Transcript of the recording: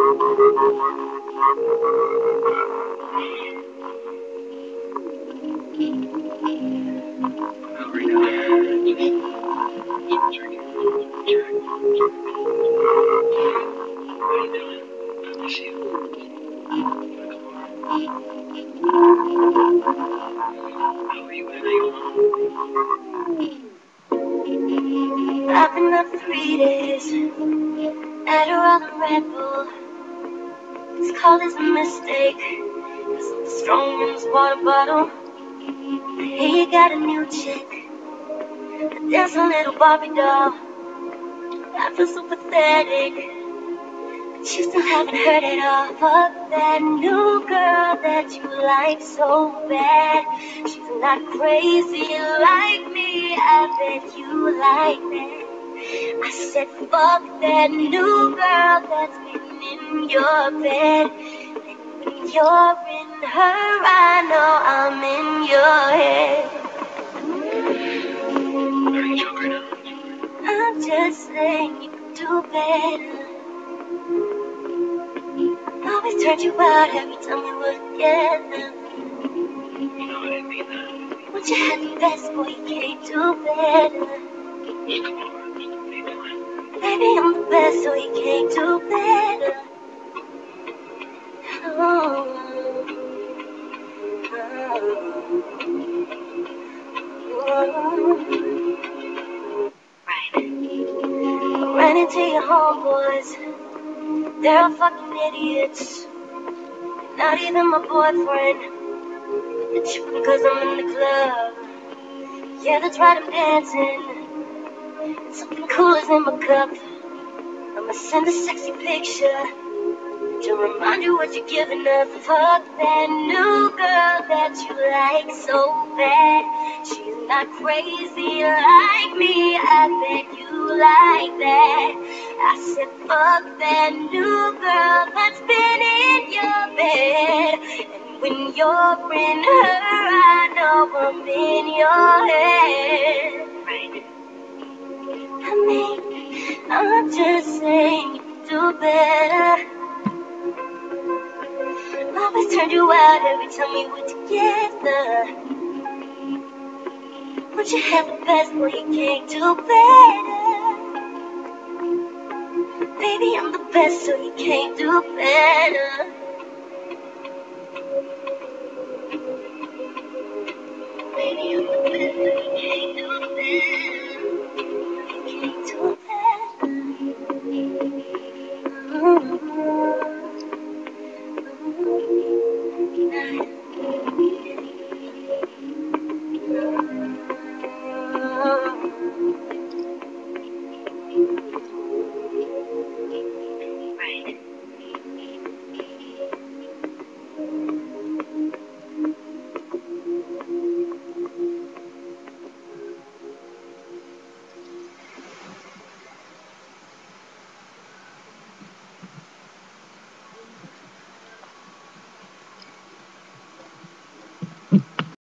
I've been up 3 days, Adderall and Red Bull. This call is a mistake, 'cause I'm strong in this water bottle. I hear you got a new chick, a dancing little Barbie doll. I feel so pathetic, but you still haven't heard it all. Fuck that new girl that you like so bad. She's not crazy like me, I bet you like that. I said fuck that new girl that's been in your bed. And when you're in her, I know I'm in your head. Are you drunk right now? I'm just saying you could do better. Always turned you out every time we were together. You know I didn't mean that. Once you had the best, boy, you can't do better. Just come over. What are you doing? Baby, I'm the best, so you can't do better. Oh. Right. Ran into your homeboys. They're all fucking idiots. Not even my boyfriend. They're tripping 'cause I'm in the club. Yeah, that's right, I'm dancing. And something cool is in my cup. I'ma send a sexy picture to remind you what you're giving up. Fuck that new girl that you like so bad. She's not crazy like me, I bet you like that. I said fuck that new girl that's been in your bed. And when you're in her, I know I'm in your head. Right. I mean, I'm just saying you could do better. Always turned you out every time we were together. Once you have the best, boy, you can't do better. Baby, I'm the best, so you can't do better.